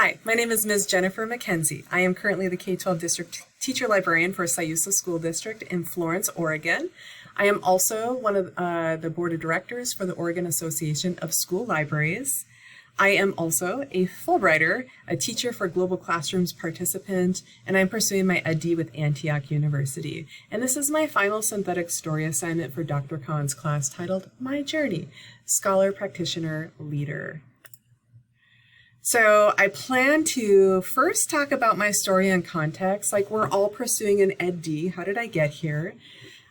Hi, my name is Ms. Jennifer McKenzie. I am currently the K-12 District Teacher Librarian for Siuslaw School District in Florence, Oregon. I am also one of the Board of Directors for the Oregon Association of School Libraries. I am also a Fulbrighter, a Teacher for Global Classrooms participant, and I'm pursuing my ED with Antioch University. And this is my final synthetic story assignment for Dr. Kahn's class titled My Journey, Scholar-Practitioner-Leader. So I plan to first talk about my story and context, like we're all pursuing an ED. How did I get here?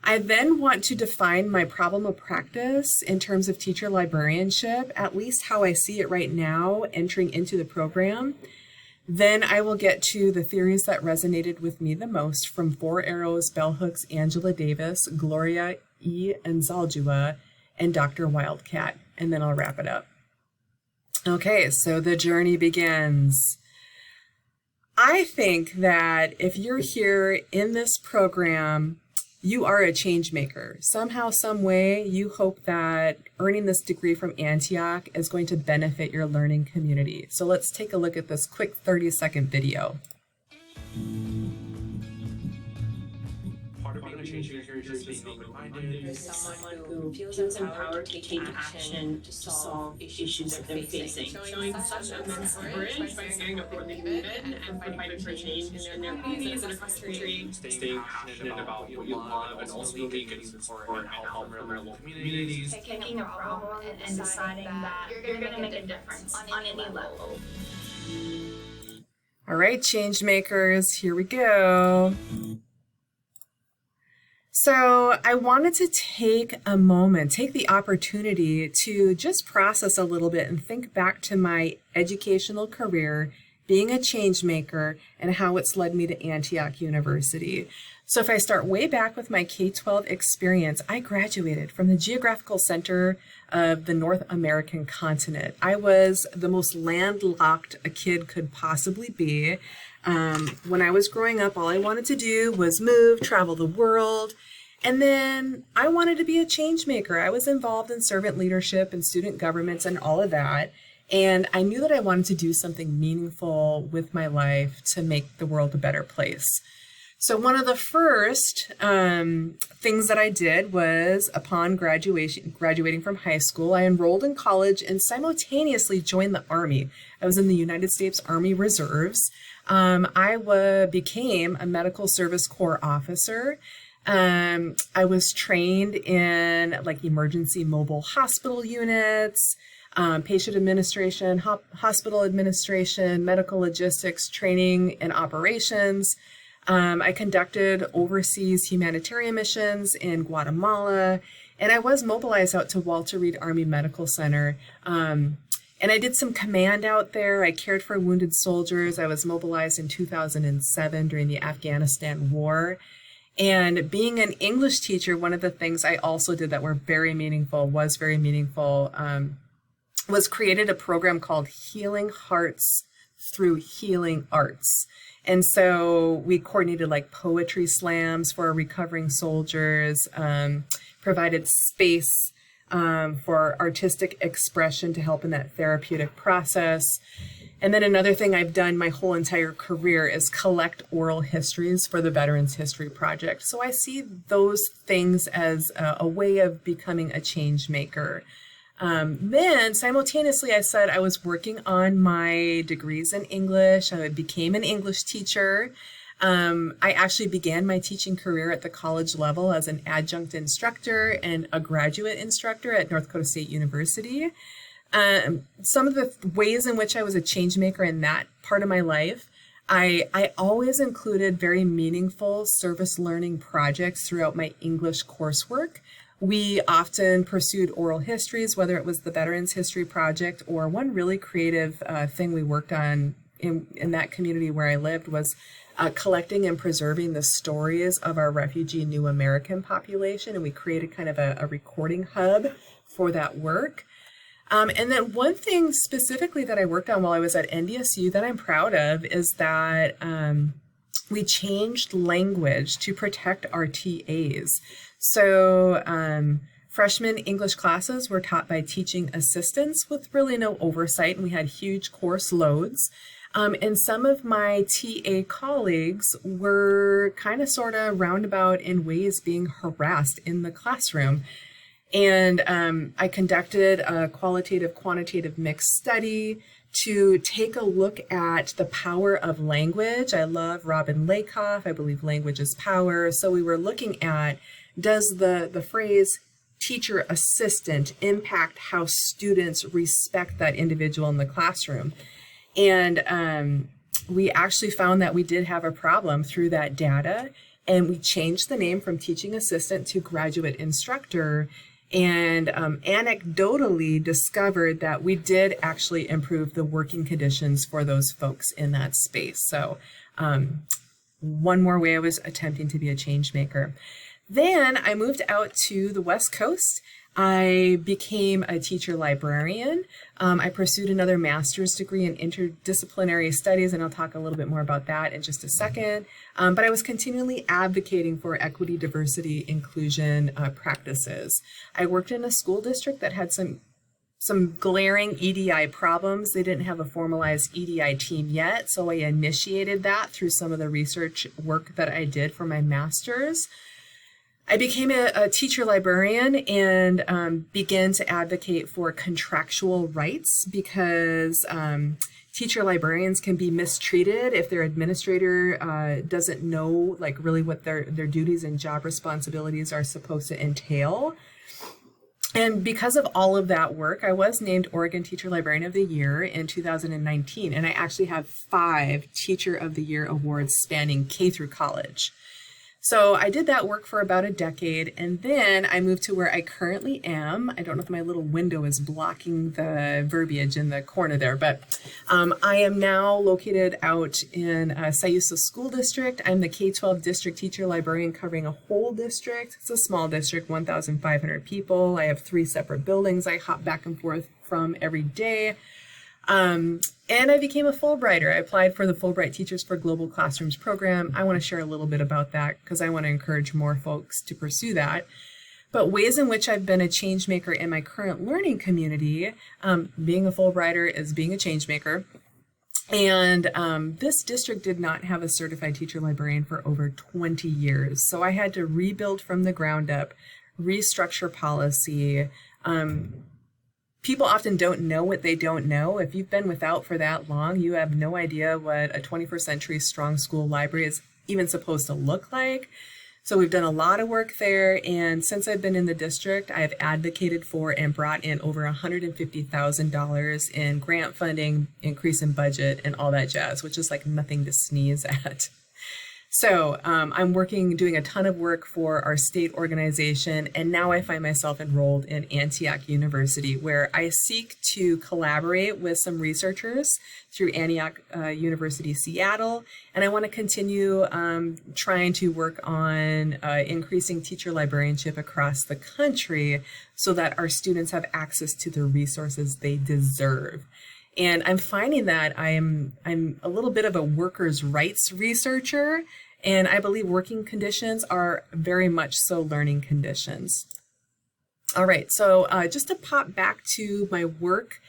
I then want to define my problem of practice in terms of teacher librarianship, at least how I see it right now entering into the program. Then I will get to the theories that resonated with me the most from Four Arrows, Bell Hooks, Angela Davis, Gloria E. Nzaldua, and Dr. Wildcat, and then I'll wrap it up. Okay, so the journey begins. I think that if you're here in this program, you are a change maker. Somehow, some way, you hope that earning this degree from Antioch is going to benefit your learning community. So let's take a look at this quick 30-second video. Part of being a change maker is just being open-minded. There's someone who feels empowered to take action to solve issues that they're facing. Showing such immense courage by standing up for the movement and fighting for change in their communities and across the country. Staying passionate about what you love and also getting support and help from your local communities. Taking a problem and deciding that you're going to make a difference on any level. All right, change makers, here we go. So I wanted to take a moment, take the opportunity to just process a little bit and think back to my educational career, being a change maker, and how it's led me to Antioch University. So if I start way back with my K-12 experience, I graduated from the geographical center of the North American continent. I was the most landlocked a kid could possibly be. When I was growing up, all I wanted to do was move, travel the world, and then I wanted to be a change maker. I was involved in servant leadership and student governments and all of that, and I knew that I wanted to do something meaningful with my life to make the world a better place. So one of the first things that I did was, upon graduating from high school, I enrolled in college and simultaneously joined the Army. I was in the United States Army Reserves. I became a Medical Service Corps officer. I was trained in like emergency mobile hospital units, patient administration, hospital administration, medical logistics, training and operations. I conducted overseas humanitarian missions in Guatemala, and I was mobilized out to Walter Reed Army Medical Center. And I did some command out there. I cared for wounded soldiers. I was mobilized in 2007 during the Afghanistan war. And being an English teacher, one of the things I also did that was very meaningful, was created a program called Healing Hearts Through Healing Arts. And so we coordinated like poetry slams for recovering soldiers, provided space for artistic expression to help in that therapeutic process. And then another thing I've done my whole entire career is collect oral histories for the Veterans History Project. So I see those things as a way of becoming a change maker. Then simultaneously, I said I was working on my degrees in English. I became an English teacher. I actually began my teaching career at the college level as an adjunct instructor and a graduate instructor at North Dakota State University. Some of the ways in which I was a change maker in that part of my life, I always included very meaningful service learning projects throughout my English coursework. We often pursued oral histories, whether it was the Veterans History Project or one really creative thing we worked on in that community where I lived was collecting and preserving the stories of our refugee New American population. And we created kind of a recording hub for that work. And then one thing specifically that I worked on while I was at NDSU that I'm proud of is that we changed language to protect our TAs. So freshman English classes were taught by teaching assistants with really no oversight, and we had huge course loads. And some of my TA colleagues were kind of sort of roundabout in ways being harassed in the classroom. And I conducted a qualitative-quantitative mixed study to take a look at the power of language. I love Robin Lakoff. I believe language is power. So we were looking at, does the phrase teacher assistant impact how students respect that individual in the classroom? And we actually found that we did have a problem through that data, and we changed the name from teaching assistant to graduate instructor, and anecdotally discovered that we did actually improve the working conditions for those folks in that space. So one more way I was attempting to be a change maker. Then I moved out to the West Coast. I became a teacher librarian. I pursued another master's degree in interdisciplinary studies, and I'll talk a little bit more about that in just a second. But I was continually advocating for equity, diversity, inclusion practices. I worked in a school district that had some glaring EDI problems. They didn't have a formalized EDI team yet, so I initiated that through some of the research work that I did for my master's. I became a teacher librarian and began to advocate for contractual rights, because teacher librarians can be mistreated if their administrator doesn't know like really what their duties and job responsibilities are supposed to entail. And because of all of that work, I was named Oregon Teacher Librarian of the Year in 2019, and I actually have 5 Teacher of the Year awards spanning K through college. So I did that work for about a decade, and then I moved to where I currently am. I don't know if my little window is blocking the verbiage in the corner there, but I am now located out in Siuslaw School District. I'm the K-12 district teacher librarian covering a whole district. It's a small district, 1,500 people. I have 3 separate buildings I hop back and forth from every day. And I became a Fulbrighter. I applied for the Fulbright Teachers for Global Classrooms program. I want to share a little bit about that because I want to encourage more folks to pursue that. But ways in which I've been a change maker in my current learning community, being a Fulbrighter is being a change maker. And this district did not have a certified teacher librarian for over 20 years. So I had to rebuild from the ground up, restructure policy. People often don't know what they don't know. If you've been without for that long, you have no idea what a 21st century strong school library is even supposed to look like. So we've done a lot of work there. And since I've been in the district, I have advocated for and brought in over $150,000 in grant funding, increase in budget, and all that jazz, which is like nothing to sneeze at. So I'm doing a ton of work for our state organization, and now I find myself enrolled in Antioch University, where I seek to collaborate with some researchers through Antioch University, Seattle, and I want to continue trying to work on increasing teacher librarianship across the country so that our students have access to the resources they deserve. And I'm finding that I'm a little bit of a workers' rights researcher, and I believe working conditions are very much so learning conditions. All right, so just to pop back to my work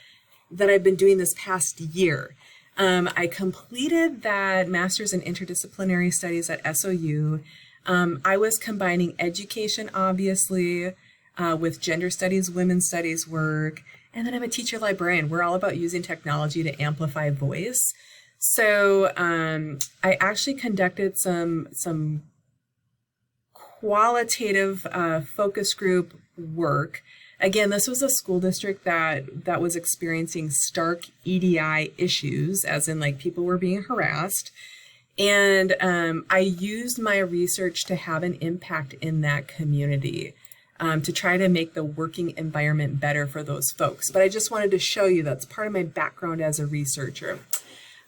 that I've been doing this past year. I completed that Master's in Interdisciplinary Studies at SOU. I was combining education, obviously, with gender studies, women's studies work. And then I'm a teacher librarian. We're all about using technology to amplify voice. So I actually conducted some qualitative focus group work. Again, this was a school district that was experiencing stark EDI issues, as in like people were being harassed. And I used my research to have an impact in that community. To try to make the working environment better for those folks. But I just wanted to show you that's part of my background as a researcher.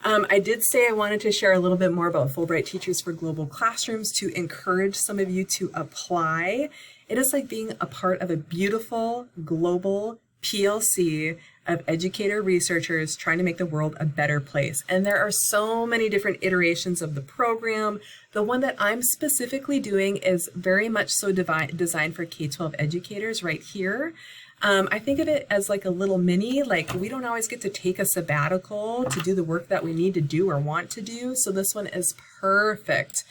I did say I wanted to share a little bit more about Fulbright Teachers for Global Classrooms to encourage some of you to apply. It is like being a part of a beautiful global PLC of educator researchers trying to make the world a better place. And there are so many different iterations of the program. The one that I'm specifically doing is very much so designed for K-12 educators right here. I think of it as like a little mini, like we don't always get to take a sabbatical to do the work that we need to do or want to do. So this one is perfect.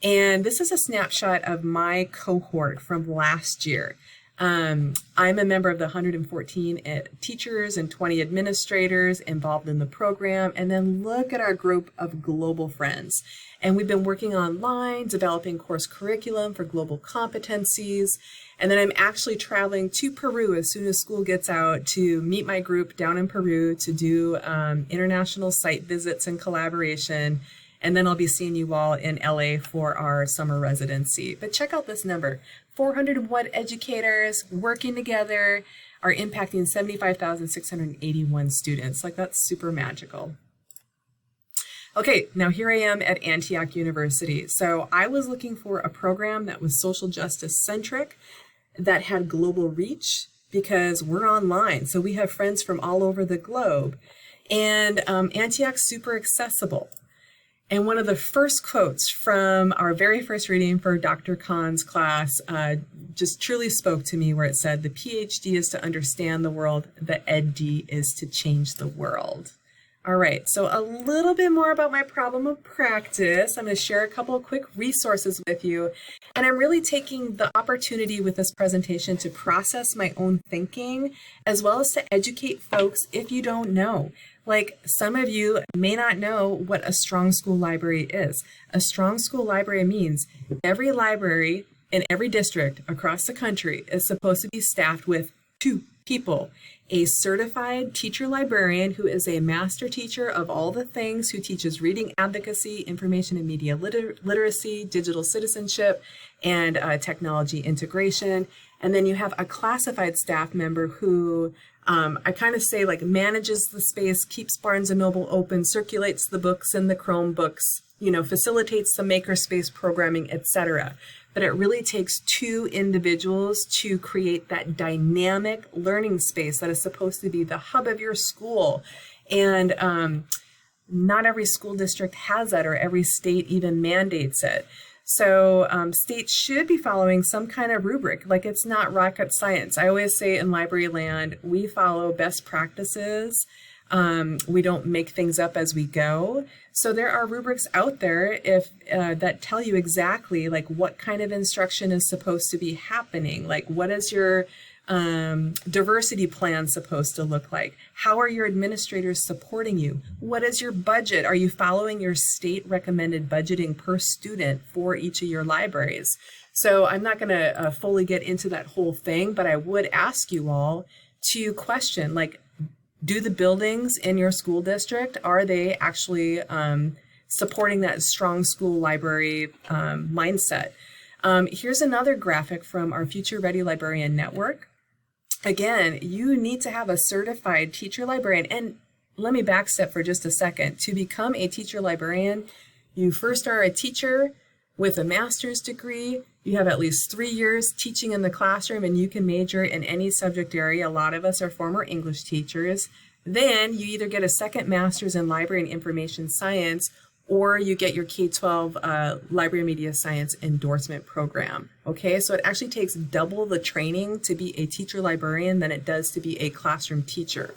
And this is a snapshot of my cohort from last year. I'm a member of the 114 teachers and 20 administrators involved in the program. And then look at our group of global friends. And we've been working online, developing course curriculum for global competencies. And then I'm actually traveling to Peru as soon as school gets out to meet my group down in Peru to do international site visits and collaboration. And then I'll be seeing you all in LA for our summer residency. But check out this number, 401 educators working together are impacting 75,681 students. Like, that's super magical. Okay, now here I am at Antioch University. So I was looking for a program that was social justice centric, that had global reach, because we're online. So we have friends from all over the globe. And Antioch's super accessible. And one of the first quotes from our very first reading for Dr. Kahn's class just truly spoke to me, where it said, the PhD is to understand the world, the EdD is to change the world. All right, so a little bit more about my problem of practice. I'm going to share a couple of quick resources with you. And I'm really taking the opportunity with this presentation to process my own thinking, as well as to educate folks if you don't know. Like, some of you may not know what a strong school library is. A strong school library means every library in every district across the country is supposed to be staffed with 2 people. A certified teacher librarian who is a master teacher of all the things, who teaches reading advocacy, information and media literacy, digital citizenship, and technology integration. And then you have a classified staff member who I kind of say like manages the space, keeps Barnes & Noble open, circulates the books in the Chromebooks, you know, facilitates the makerspace programming, etc. But it really takes 2 individuals to create that dynamic learning space that is supposed to be the hub of your school. And not every school district has that, or every state even mandates it. So states should be following some kind of rubric. Like, it's not rocket science. I always say in library land, we follow best practices. We don't make things up as we go. So there are rubrics out there that tell you exactly like what kind of instruction is supposed to be happening. Like, what is your diversity plan supposed to look like? How are your administrators supporting you? What is your budget? Are you following your state recommended budgeting per student for each of your libraries? So I'm not going to fully get into that whole thing, but I would ask you all to question, like, do the buildings in your school district, are they actually supporting that strong school library mindset? Here's another graphic from our Future Ready Librarian Network. Again, you need to have a certified teacher librarian. And let me backstep for just a second. To become a teacher librarian, you first are a teacher with a master's degree. You have at least 3 years teaching in the classroom, and you can major in any subject area. A lot of us are former English teachers. Then you either get a second master's in library and information science, or you get your K-12 library media science endorsement program. Okay, so it actually takes double the training to be a teacher librarian than it does to be a classroom teacher.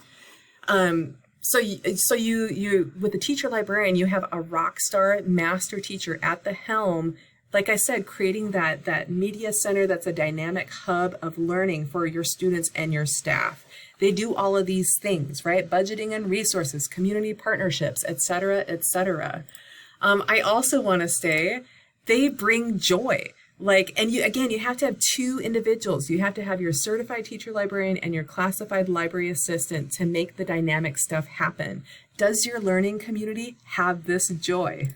So you with a teacher librarian, you have a rock star master teacher at the helm. Like I said, creating that media center that's a dynamic hub of learning for your students and your staff. They do all of these things, right? Budgeting and resources, community partnerships, et cetera, et cetera. I also want to say they bring joy. Like, and you have to have 2 individuals. You have to have your certified teacher librarian and your classified library assistant to make the dynamic stuff happen. Does your learning community have this joy?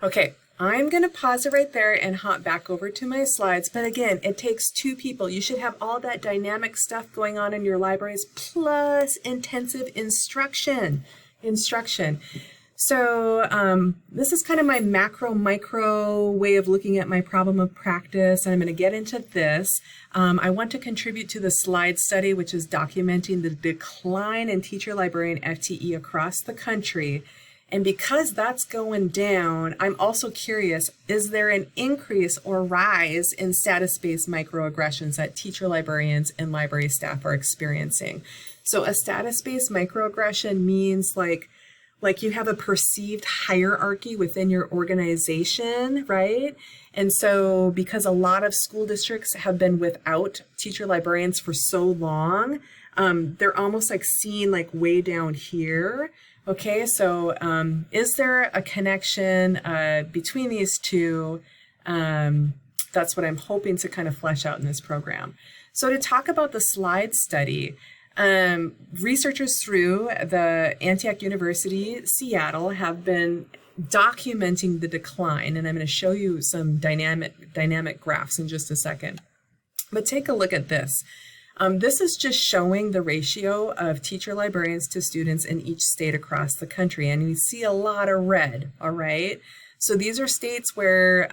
Okay, I'm going to pause it right there and hop back over to my slides. But again, it takes two people. You should have all that dynamic stuff going on in your libraries plus intensive instruction. So this is kind of my macro-micro way of looking at my problem of practice, and I'm going to get into this. I want to contribute to the slide study, which is documenting the decline in teacher-librarian FTE across the country. And because that's going down, I'm also curious, is there an increase or rise in status-based microaggressions that teacher librarians and library staff are experiencing? So a status-based microaggression means like you have a perceived hierarchy within your organization, right? And so because a lot of school districts have been without teacher librarians for so long, they're almost like seen like way down here. Okay, so is there a connection between these two? That's what I'm hoping to kind of flesh out in this program. So to talk about the slide study, researchers through the Antioch University, Seattle, have been documenting the decline, and I'm going to show you some dynamic graphs in just a second. But take a look at this. This is just showing the ratio of teacher librarians to students in each state across the country, and we see a lot of red, all right? So these are states where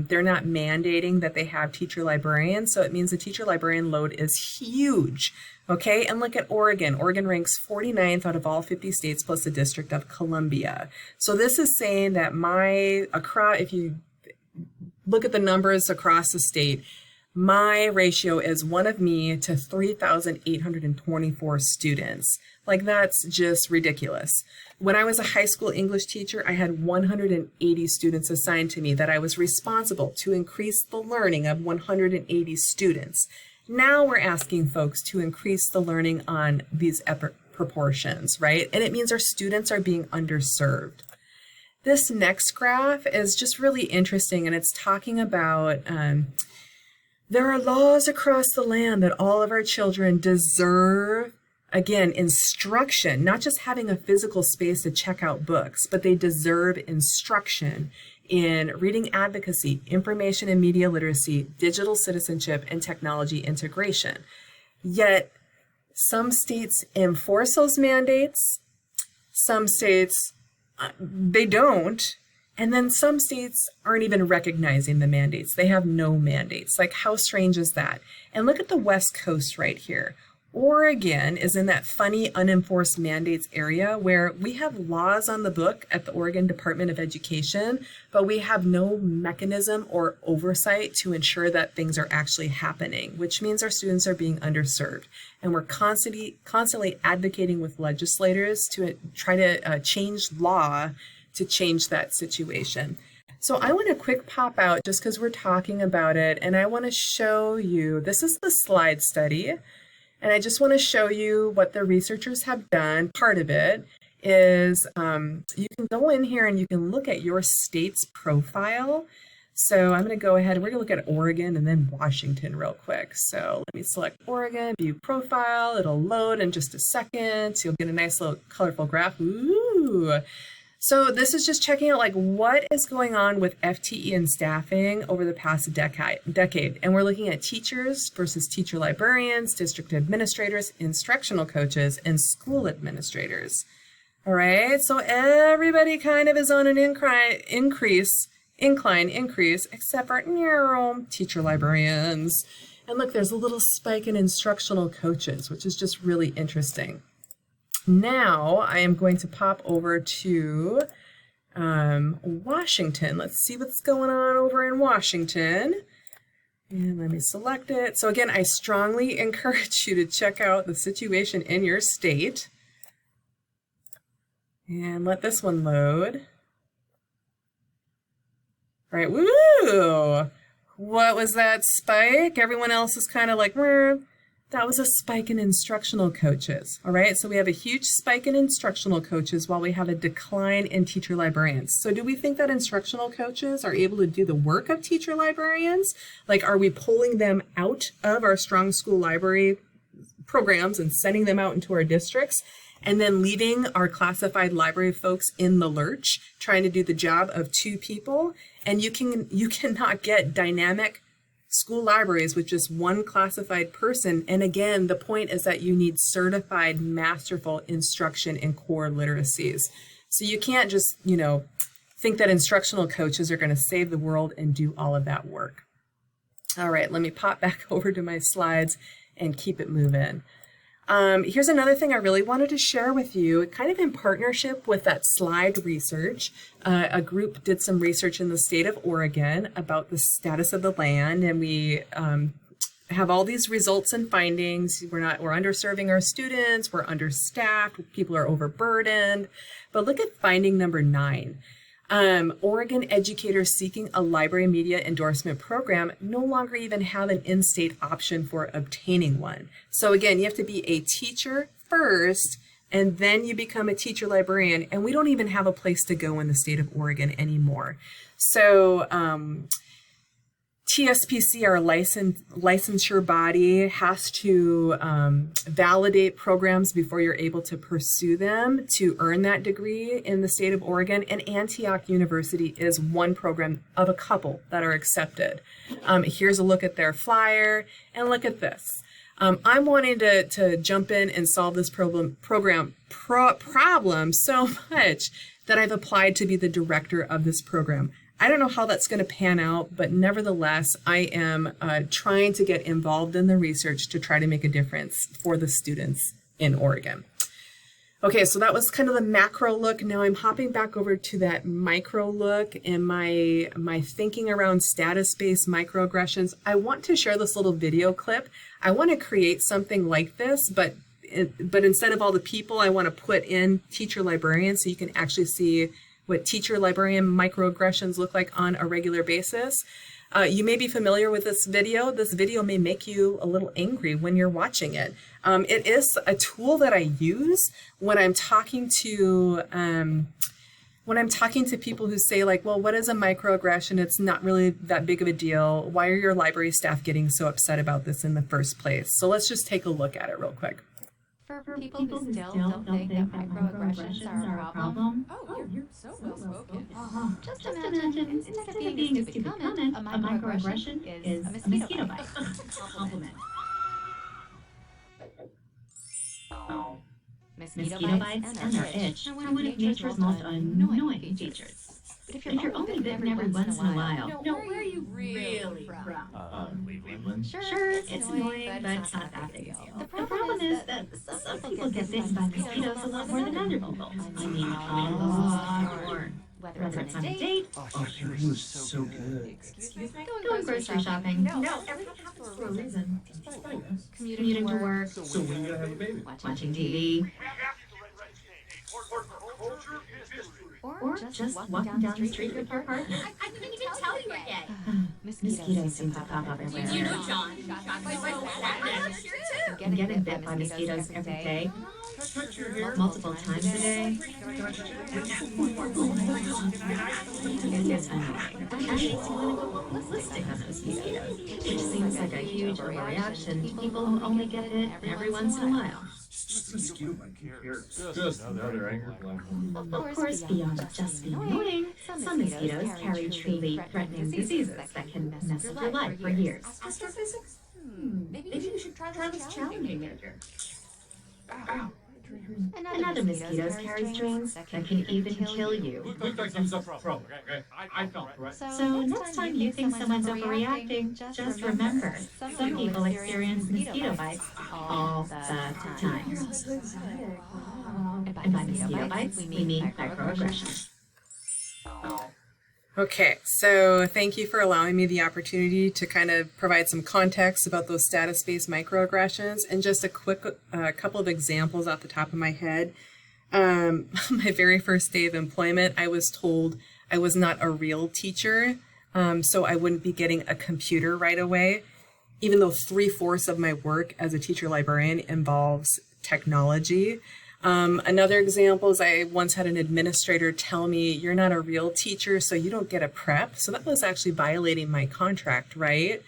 they're not mandating that they have teacher librarians, so it means the teacher librarian load is huge, okay? And look at Oregon. Oregon ranks 49th out of all 50 states plus the District of Columbia. So this is saying that if you look at the numbers across the state, my ratio is 1 of me to 3,824 students. Like, that's just ridiculous. When I was a high school English teacher, I had 180 students assigned to me that I was responsible to increase the learning of 180 students. Now we're asking folks to increase the learning on these proportions, right? And it means our students are being underserved. This next graph is just really interesting, and it's talking about there are laws across the land that all of our children deserve, again, instruction, not just having a physical space to check out books, but they deserve instruction in reading advocacy, information and media literacy, digital citizenship, and technology integration. Yet, some states enforce those mandates, some states, they don't. And then some states aren't even recognizing the mandates. They have no mandates. Like, how strange is that? And look at the West Coast right here. Oregon is in that funny unenforced mandates area where we have laws on the book at the Oregon Department of Education, but we have no mechanism or oversight to ensure that things are actually happening, which means our students are being underserved. And we're constantly advocating with legislators to try to change law to change that situation. So I want to quick pop out just because we're talking about it, and I want to show you, this is the slide study, and I just want to show you what the researchers have done. Part of it is you can go in here and you can look at your state's profile. So I'm going to go ahead, we're going to look at Oregon and then Washington real quick. So let me select Oregon, view profile, it'll load in just a second. So you'll get a nice little colorful graph. Ooh. So this is just checking out like what is going on with FTE and staffing over the past decade. And we're looking at teachers versus teacher librarians, district administrators, instructional coaches, and school administrators. All right, so everybody kind of is on an increase, except for teacher librarians. And look, there's a little spike in instructional coaches, which is just really interesting. Now I am going to pop over to Washington. Let's see what's going on over in Washington. And let me select it. So again, I strongly encourage you to check out the situation in your state. And let this one load. All right, woo! What was that spike? Everyone else is kind of like, that was a spike in instructional coaches, all right? So we have a huge spike in instructional coaches while we have a decline in teacher librarians. So do we think that instructional coaches are able to do the work of teacher librarians? Like, are we pulling them out of our strong school library programs and sending them out into our districts? and then leaving our classified library folks in the lurch, trying to do the job of 2 people. And you cannot get dynamic school libraries with just 1 classified person. And again, the point is that you need certified masterful instruction in core literacies. So you can't just, think that instructional coaches are going to save the world and do all of that work. All right, let me pop back over to my slides and keep it moving. Here's another thing I really wanted to share with you, kind of in partnership with that slide research. A group did some research in the state of Oregon about the status of the land, and we have all these results and findings. We're underserving our students, we're understaffed, people are overburdened. But look at finding number 9. Oregon educators seeking a library media endorsement program no longer even have an in-state option for obtaining one. So again, you have to be a teacher first, and then you become a teacher librarian, and we don't even have a place to go in the state of Oregon anymore. So TSPC, our licensure body, has to validate programs before you're able to pursue them to earn that degree in the state of Oregon. And Antioch University is one program of a couple that are accepted. Here's a look at their flyer, and look at this. I'm wanting to jump in and solve this problem so much that I've applied to be the director of this program. I don't know how that's going to pan out, but nevertheless, I am trying to get involved in the research to try to make a difference for the students in Oregon. Okay, so that was kind of the macro look. Now I'm hopping back over to that micro look and my thinking around status-based microaggressions. I want to share this little video clip. I want to create something like this, but instead of all the people, I want to put in teacher librarians so you can actually see what teacher librarian microaggressions look like on a regular basis. You may be familiar with this video. This video may make you a little angry when you're watching it. It is a tool that I use when I'm talking to people who say like, well, what is a microaggression? It's not really that big of a deal. Why are your library staff getting so upset about this in the first place? So let's just take a look at it real quick. For people who still don't think that microaggressions are a problem. Oh, you're so well spoken. Just imagine, instead of being a stupid comment, a microaggression is a mosquito bite. Compliment. Mosquito bites and their itch are one of nature's most annoying features. But if you're only bitten every once in a while, Where are you really from? Cleveland. Sure, it's annoying, but it's not that big a deal. The problem is that some people get bitten by mosquitoes a lot more than other people. I mean, a lot more. Whether it's on a date, Oh, yours was so good. Excuse me? going grocery shopping, No, everything happens for a reason. commuting to work, So when you gonna have a baby? watching TV, or just walking down the street with your partner. I couldn't even tell you were gay. Mosquitoes seem to pop up everywhere. You know John. I'm getting bit by mosquitoes every day, multiple times a day. It gets annoying. I actually want to go ballistic on those mosquitoes, which seems like a huge overreaction. People only get it every once in a while. Just another anger platform. Of course, beyond just being annoying, some mosquitoes carry truly threatening diseases that can mess up your life for years. Astrophysics? Maybe you should try this challenging major. Ow. And other mosquitoes carry strains that can even kill you. Looked like some stuff trouble. Okay. I felt right. So next time you think someone's overreacting, just remember, some people experience mosquito bites all the time. And by mosquito bites, we mean microaggressions. Okay, so thank you for allowing me the opportunity to kind of provide some context about those status-based microaggressions and just a quick couple of examples off the top of my head. My very first day of employment, I was told I was not a real teacher, so I wouldn't be getting a computer right away, even though 3/4 of my work as a teacher librarian involves technology. Another example is I once had an administrator tell me, you're not a real teacher, so you don't get a prep. So that was actually violating my contract, right?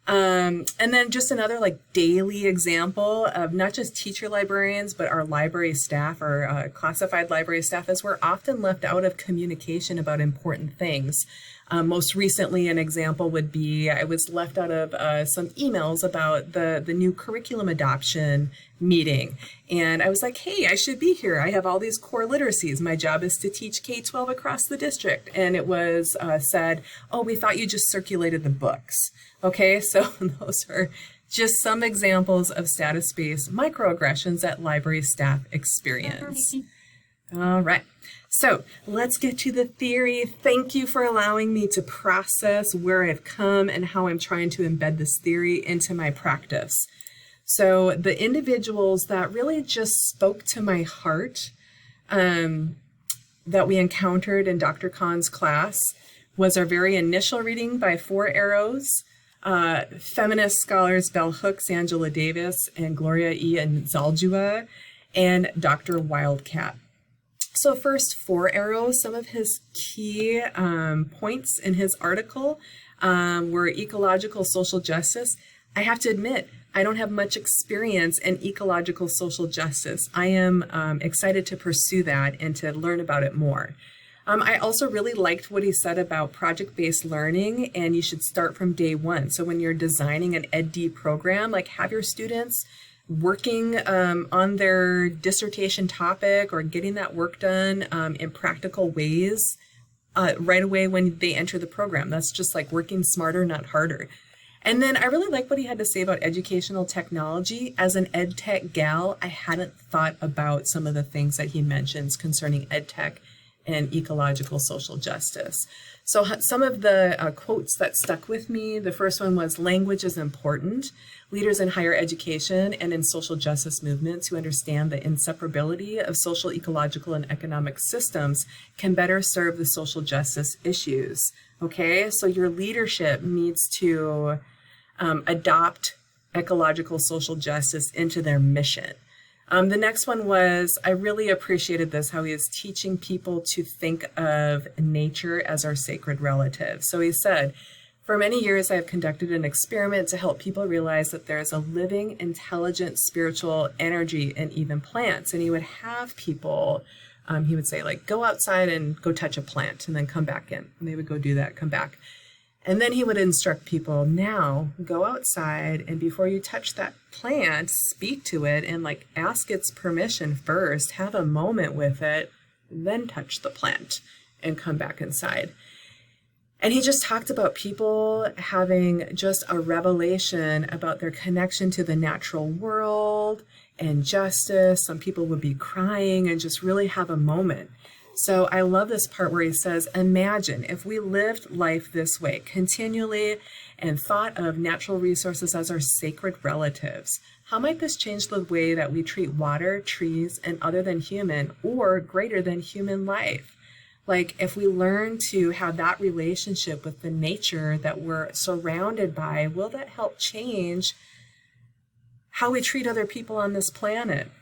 And then just another like daily example of not just teacher librarians, but our library staff, our classified library staff, as we're often left out of communication about important things. Most recently, an example would be I was left out of some emails about the new curriculum adoption meeting. And I was like, hey, I should be here. I have all these core literacies. My job is to teach K-12 across the district. And it was said, oh, we thought you just circulated the books. Okay, so those are just some examples of status-based microaggressions that library staff experience. All right. So let's get to the theory. Thank you for allowing me to process where I've come and how I'm trying to embed this theory into my practice. So the individuals that really just spoke to my heart that we encountered in Dr. Kahn's class was our very initial reading by Four Arrows, feminist scholars Bell Hooks, Angela Davis, and Gloria E. Nzaldua, and Dr. Wildcat. So first, Four Arrows, some of his key points in his article were ecological social justice. I have to admit, I don't have much experience in ecological social justice. I am excited to pursue that and to learn about it more. I also really liked what he said about project-based learning, and you should start from day one. So when you're designing an EdD program, like have your students working on their dissertation topic or getting that work done in practical ways right away when they enter the program. That's just like working smarter, not harder. And then I really like what he had to say about educational technology. As an ed tech gal, I hadn't thought about some of the things that he mentions concerning ed tech and ecological social justice. So some of the quotes that stuck with me, the first one was, language is important. Leaders in higher education and in social justice movements who understand the inseparability of social, ecological, and economic systems can better serve the social justice issues. Okay, so your leadership needs to adopt ecological social justice into their mission. The next one was, I really appreciated this, how he is teaching people to think of nature as our sacred relative. So he said, for many years, I have conducted an experiment to help people realize that there is a living, intelligent, spiritual energy in even plants. And he would have people, he would say, like, go outside and go touch a plant and then come back in. And they would go do that, come back. And then he would instruct people, now go outside and before you touch that plant, speak to it and like ask its permission first, have a moment with it, then touch the plant and come back inside. And he just talked about people having just a revelation about their connection to the natural world and justice. Some people would be crying and just really have a moment. So I love this part where he says, imagine if we lived life this way continually and thought of natural resources as our sacred relatives. How might this change the way that we treat water, trees, and other than human or greater than human life? Like if we learn to have that relationship with the nature that we're surrounded by, will that help change how we treat other people on this planet?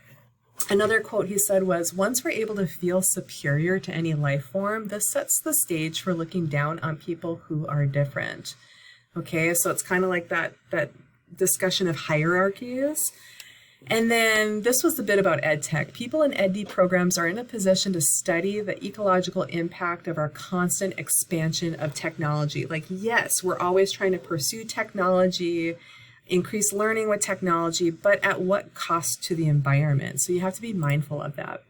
Another quote he said was, once we're able to feel superior to any life form, this sets the stage for looking down on people who are different. Okay, so it's kind of like that discussion of hierarchies. And then this was the bit about EdTech. People in EdD programs are in a position to study the ecological impact of our constant expansion of technology. Like, yes, we're always trying to pursue technology, increase learning with technology, but at what cost to the environment? So you have to be mindful of that.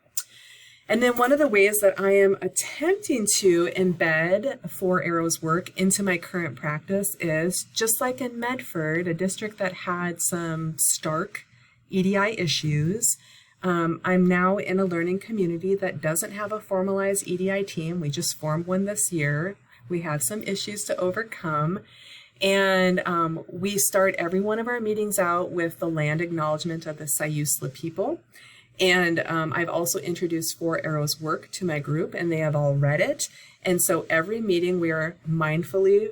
And then one of the ways that I am attempting to embed Four Arrows work into my current practice is, just like in Medford, a district that had some stark EDI issues, I'm now in a learning community that doesn't have a formalized EDI team. We just formed one this year. We have some issues to overcome. And we start every one of our meetings out with the land acknowledgement of the Siuslaw people. And I've also introduced Four Arrows work to my group, and they have all read it. And so every meeting we are mindfully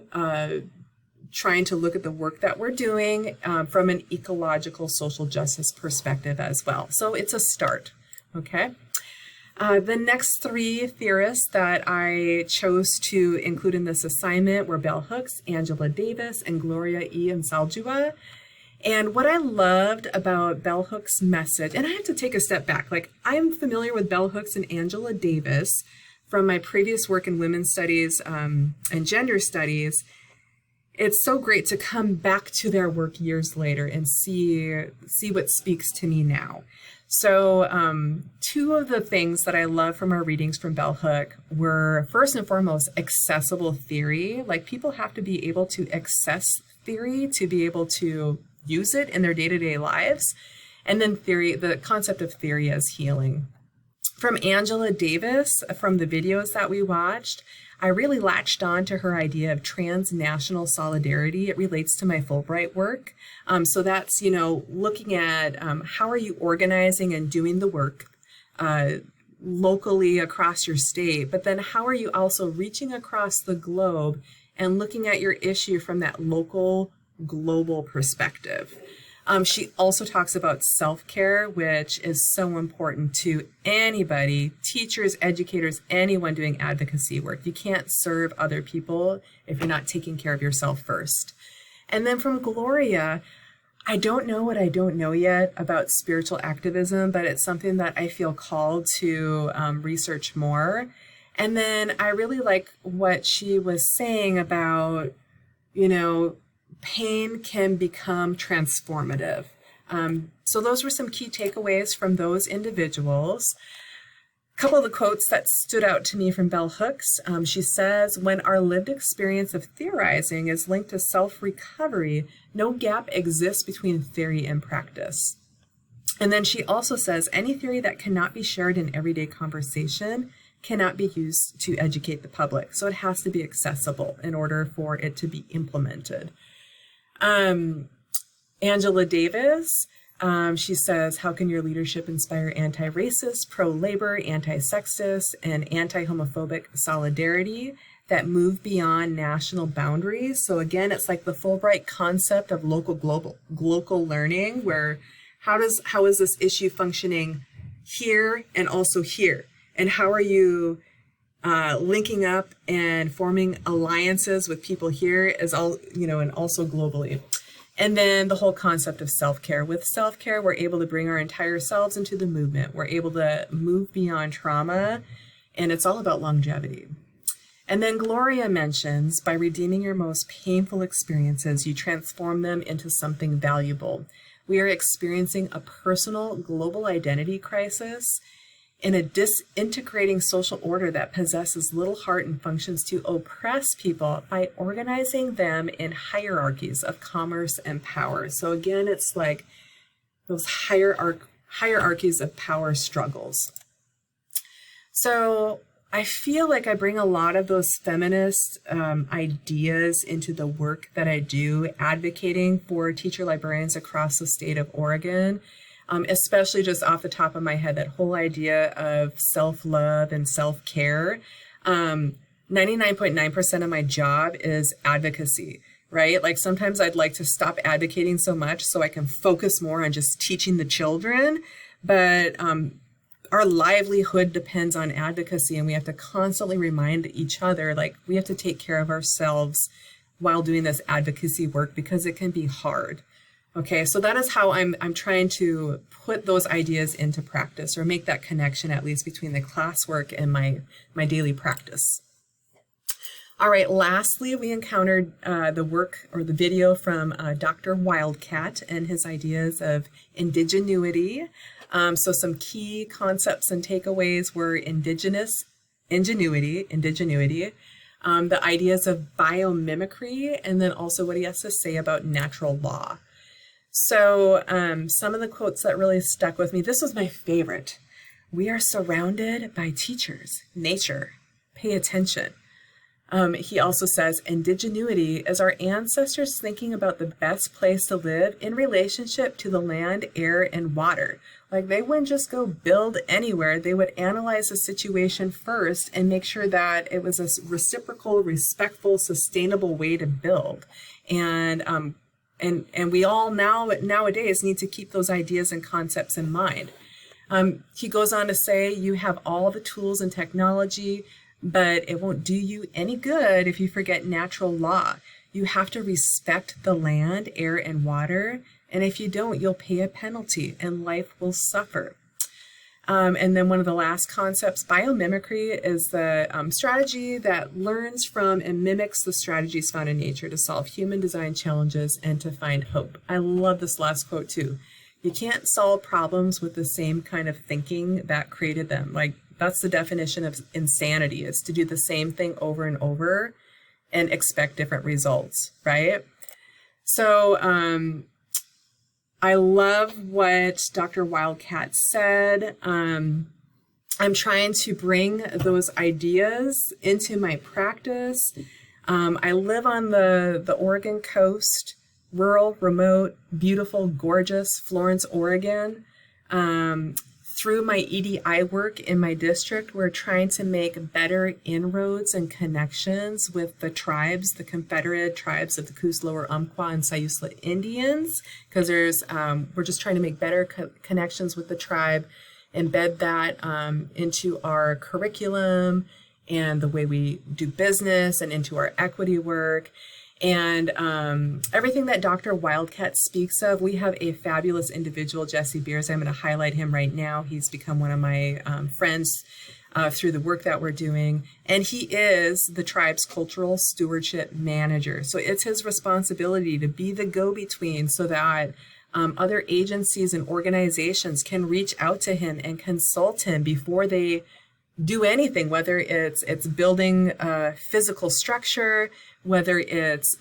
trying to look at the work that we're doing from an ecological social justice perspective as well. So it's a start, okay? The next three theorists that I chose to include in this assignment were Bell Hooks, Angela Davis, and Gloria E. Anzaldúa. And what I loved about Bell Hooks' message, and I have to take a step back, like I'm familiar with Bell Hooks and Angela Davis from my previous work in women's studies and gender studies. It's so great to come back to their work years later and see what speaks to me now. So two of the things that I love from our readings from Bell Hook were, first and foremost, accessible theory. Like people have to be able to access theory to be able to use it in their day-to-day lives. And then theory, the concept of theory as healing. From Angela Davis, from the videos that we watched, I really latched on to her idea of transnational solidarity. It relates to my Fulbright work. So that's, looking at how are you organizing and doing the work locally across your state, but then how are you also reaching across the globe and looking at your issue from that local, global perspective. She also talks about self-care, which is so important to anybody, teachers, educators, anyone doing advocacy work. You can't serve other people if you're not taking care of yourself first. And then from Gloria, I don't know what I don't know yet about spiritual activism, but it's something that I feel called to research more. And then I really like what she was saying about, pain can become transformative. So those were some key takeaways from those individuals. A couple of the quotes that stood out to me from Bell Hooks. She says, when our lived experience of theorizing is linked to self-recovery, no gap exists between theory and practice. And then she also says, any theory that cannot be shared in everyday conversation cannot be used to educate the public. So it has to be accessible in order for it to be implemented. Angela Davis, she says, how can your leadership inspire anti-racist, pro-labor, anti-sexist, and anti-homophobic solidarity that move beyond national boundaries? So again, it's like the Fulbright concept of local learning, where how is this issue functioning here and also here? And how are you linking up and forming alliances with people here as all, and also globally. And then the whole concept of self-care. With self-care, we're able to bring our entire selves into the movement. We're able to move beyond trauma, and it's all about longevity. And then Gloria mentions, by redeeming your most painful experiences, you transform them into something valuable. We are experiencing a personal global identity crisis in a disintegrating social order that possesses little heart and functions to oppress people by organizing them in hierarchies of commerce and power. So again, it's like those hierarchies of power struggles. So I feel like I bring a lot of those feminist ideas into the work that I do, advocating for teacher librarians across the state of Oregon. Especially just off the top of my head, that whole idea of self-love and self-care. 99.9% of my job is advocacy, right? Like sometimes I'd like to stop advocating so much so I can focus more on just teaching the children. But our livelihood depends on advocacy, and we have to constantly remind each other, like we have to take care of ourselves while doing this advocacy work because it can be hard. Okay, so that is how I'm trying to put those ideas into practice, or make that connection at least between the classwork and my daily practice. All right, lastly, we encountered the work or the video from Dr. Wildcat and his ideas of indigenuity. So some key concepts and takeaways were ingenuity, the ideas of biomimicry, and then also what he has to say about natural law. So some of the quotes that really stuck with me, this was my favorite. We are surrounded by teachers, nature, pay attention. He also says, indigenuity is our ancestors thinking about the best place to live in relationship to the land, air, and water. Like they wouldn't just go build anywhere. They would analyze the situation first and make sure that it was a reciprocal, respectful, sustainable way to build. And we all nowadays need to keep those ideas and concepts in mind. He goes on to say, you have all the tools and technology, but it won't do you any good if you forget natural law. You have to respect the land, air, and water, and if you don't, you'll pay a penalty and life will suffer. And then one of the last concepts, biomimicry, is the strategy that learns from and mimics the strategies found in nature to solve human design challenges and to find hope. I love this last quote too. You can't solve problems with the same kind of thinking that created them. Like, that's the definition of insanity, is to do the same thing over and over and expect different results, right? So, I love what Dr. Wildcat said. I'm trying to bring those ideas into my practice. I live on the Oregon coast, rural, remote, beautiful, gorgeous Florence, Oregon. Through my EDI work in my district, we're trying to make better inroads and connections with the tribes, the Confederate tribes of the Siuslaw, Umpqua, and Siuslaw Indians, because we're just trying to make better connections with the tribe, embed that into our curriculum and the way we do business and into our equity work. And everything that Dr. Wildcat speaks of, we have a fabulous individual, Jesse Beers. I'm going to highlight him right now. He's become one of my friends through the work that we're doing. And he is the tribe's cultural stewardship manager. So it's his responsibility to be the go-between so that other agencies and organizations can reach out to him and consult him before they do anything, whether it's building a physical structure, whether it's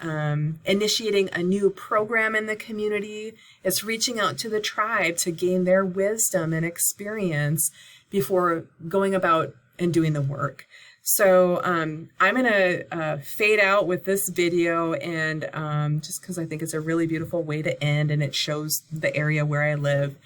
initiating a new program in the community. It's reaching out to the tribe to gain their wisdom and experience before going about and doing the work. So I'm going to fade out with this video, and just because I think it's a really beautiful way to end, and it shows the area where I live.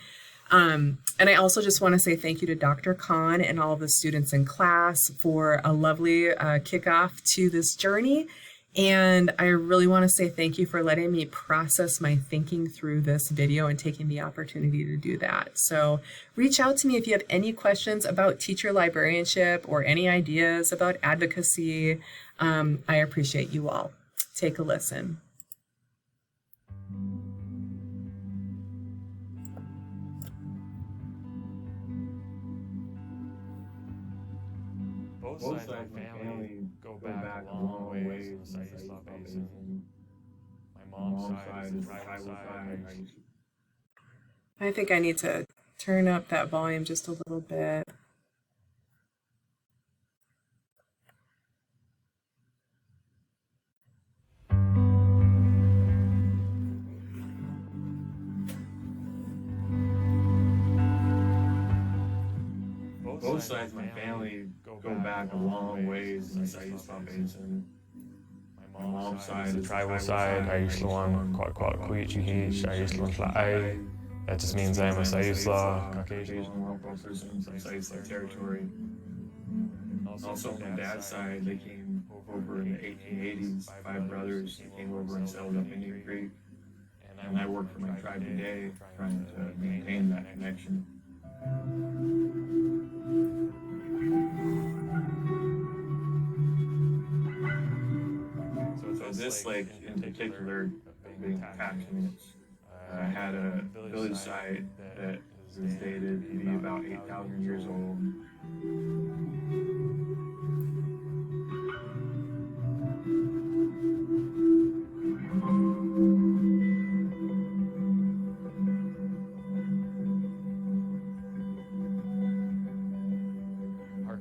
And I also just want to say thank you to Dr. Kahn and all of the students in class for a lovely kickoff to this journey. And I really want to say thank you for letting me process my thinking through this video and taking the opportunity to do that. So reach out to me if you have any questions about teacher librarianship or any ideas about advocacy. I appreciate you all. Take a listen. Both sides of my family go back a long ways in the Siuslaw Basin. My mom's side is the tribal side. I think I need to turn up that volume just a little bit. Both sides of my family go back a long ways in the Siuslaw Basin. My mom's side is the tribal side. Siuslaw, Siuslaw. That just means I'm a Siuslaw, Caucasian local person from Siuslaw territory. Also, on my dad's side, they came over in the 1880s. 5 brothers came over and settled up Indian Creek. And I work for my tribe today, trying to maintain that connection. So this lake in particular, being passionate, I had a village site that was dated to be about 8,000 years old.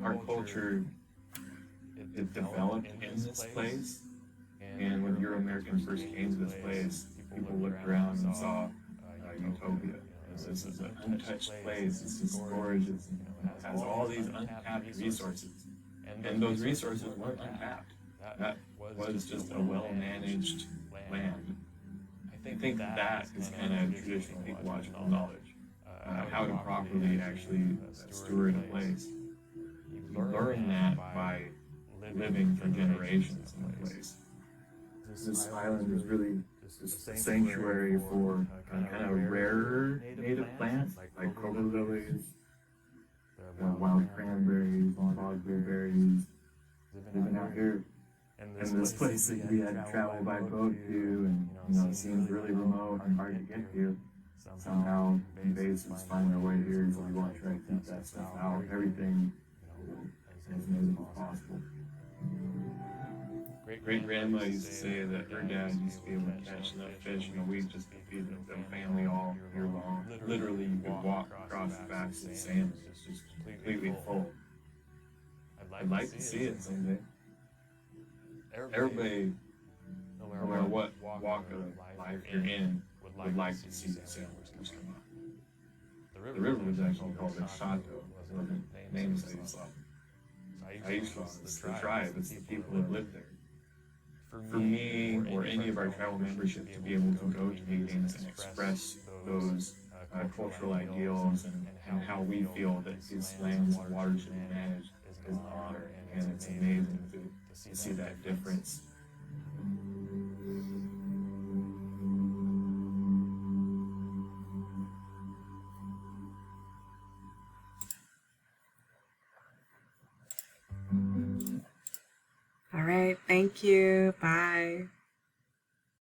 Our culture, it developed in this place, and when Euro-Americans first came to this place, people looked around and saw utopia. This is an untouched place, this is gorgeous, it has all these untapped resources. And those resources weren't untapped. That was just a well-managed land. I think that is kind of traditional ecological knowledge, how to properly actually steward a place. You learn that by living for generations in a place. This island is really just a sanctuary for kind of rarer native plants like cobra lilies, wild cranberries, bog blueberries, living out here in this place that we had to travel by boat to, and it seems really remote and hard to get to. Somehow invasives find their way here, so we want to try to keep that stuff out. Everything as native as possible. Great grandma used to say that her dad used to be able to catch enough fish in a week just to feed the family all year long. Literally, you could walk across the backs of the salmon. It's just completely full. I'd like to see it someday. Everybody, no matter what walk of life you're in, would like to see the sailors come out. The river was actually called the Shato. It wasn't named Siuslaw. Siuslaw is the tribe. It's the people that live there. For me, or any of our tribal membership, to be able to go to meetings and express those cultural ideals and how we feel that these lands and waters should be managed is an honor, and it's amazing to see that difference. All right. Thank you. Bye.